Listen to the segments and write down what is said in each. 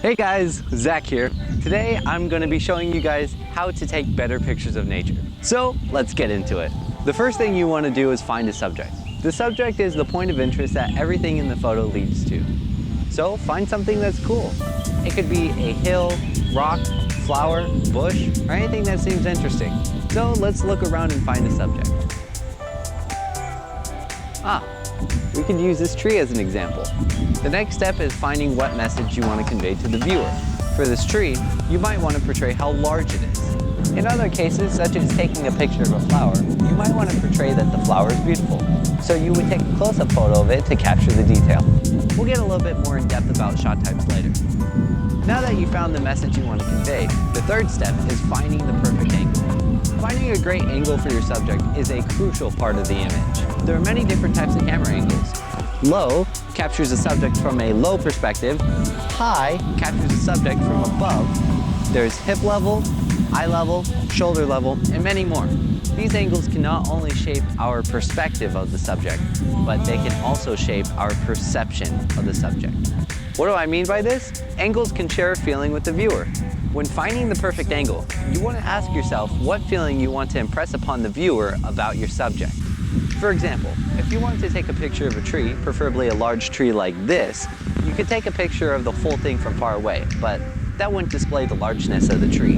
Hey guys, Zach here. Today I'm going to be showing you guys how to take better pictures of nature. So let's get into it. The first thing you want to do is find a subject. The subject is the point of interest that everything in the photo leads to. So find something that's cool. It could be a hill, rock, flower, bush, or anything that seems interesting. So let's look around and find a subject. We could use this tree as an example. The next step is finding what message you want to convey to the viewer. For this tree, you might want to portray how large it is. In other cases, such as taking a picture of a flower, you might want to portray that the flower is beautiful. So you would take a close-up photo of it to capture the detail. We'll get a little bit more in depth about shot types later. Now that you found the message you want to convey, the third step is finding the perfect angle. Finding a great angle for your subject is a crucial part of the image. There are many different types of camera angles. Low captures the subject from a low perspective. High captures the subject from above. There's hip level, eye level, shoulder level, and many more. These angles can not only shape our perspective of the subject, but they can also shape our perception of the subject. What do I mean by this? Angles can share a feeling with the viewer. When finding the perfect angle, you want to ask yourself what feeling you want to impress upon the viewer about your subject. For example, if you wanted to take a picture of a tree, preferably a large tree like this, you could take a picture of the full thing from far away, but that wouldn't display the largeness of the tree.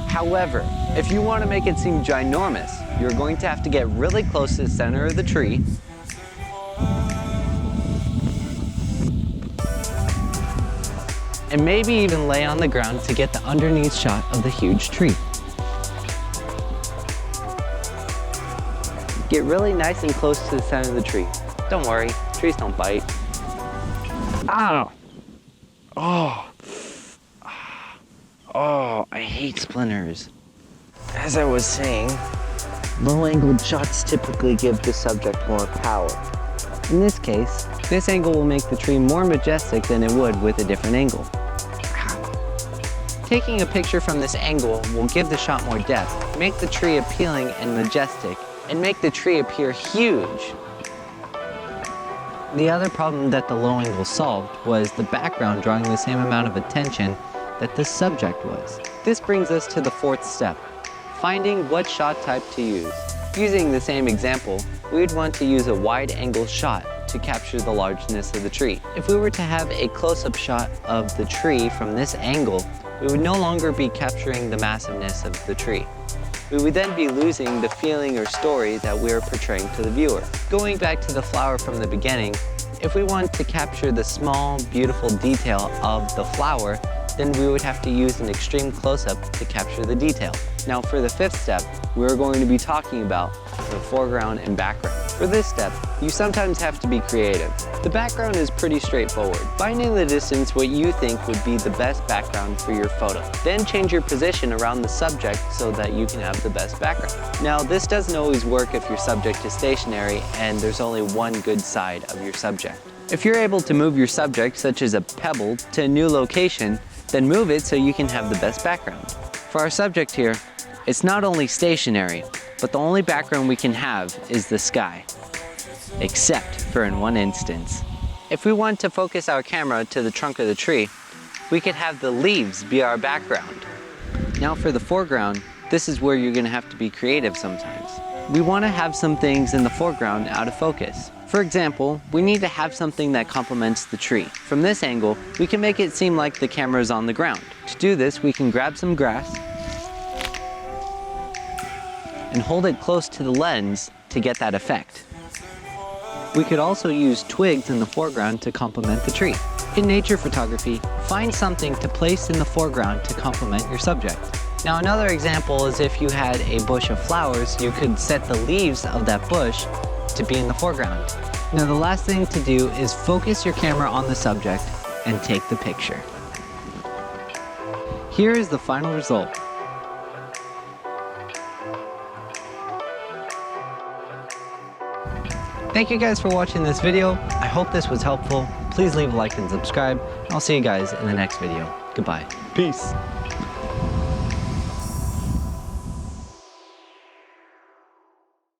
However, if you want to make it seem ginormous, you're going to have to get really close to the center of the tree and maybe even lay on the ground to get the underneath shot of the huge tree. Get really nice and close to the center of the tree. Don't worry, trees don't bite. Ow! Oh, I hate splinters. As I was saying, low-angled shots typically give the subject more power. In this case, this angle will make the tree more majestic than it would with a different angle. Taking a picture from this angle will give the shot more depth, make the tree appealing and majestic, and make the tree appear huge. The other problem that the low angle solved was the background drawing the same amount of attention that the subject was. This brings us to the fourth step, finding what shot type to use. Using the same example, we would want to use a wide angle shot to capture the largeness of the tree. If we were to have a close-up shot of the tree from this angle, we would no longer be capturing the massiveness of the tree. We would then be losing the feeling or story that we are portraying to the viewer. Going back to the flower from the beginning, if we want to capture the small, beautiful detail of the flower, then we would have to use an extreme close-up to capture the detail. Now for the fifth step, we're going to be talking about the foreground and background. For this step, you sometimes have to be creative. The background is pretty straightforward. Find in the distance what you think would be the best background for your photo. Then change your position around the subject so that you can have the best background. Now this doesn't always work if your subject is stationary and there's only one good side of your subject. If you're able to move your subject, such as a pebble, to a new location, then move it so you can have the best background. For our subject here, it's not only stationary, but the only background we can have is the sky. Except for in one instance. If we want to focus our camera to the trunk of the tree, we could have the leaves be our background. Now for the foreground, this is where you're gonna have to be creative sometimes. We wanna have some things in the foreground out of focus. For example, we need to have something that complements the tree. From this angle, we can make it seem like the camera is on the ground. To do this, we can grab some grass and hold it close to the lens to get that effect. We could also use twigs in the foreground to complement the tree. In nature photography, find something to place in the foreground to complement your subject. Now another example is if you had a bush of flowers, you could set the leaves of that bush to be in the foreground. Now the last thing to do is focus your camera on the subject and take the picture. Here is the final result. Thank you guys for watching this video. I hope this was helpful. Please leave a like and subscribe. I'll see you guys in the next video. Goodbye. Peace.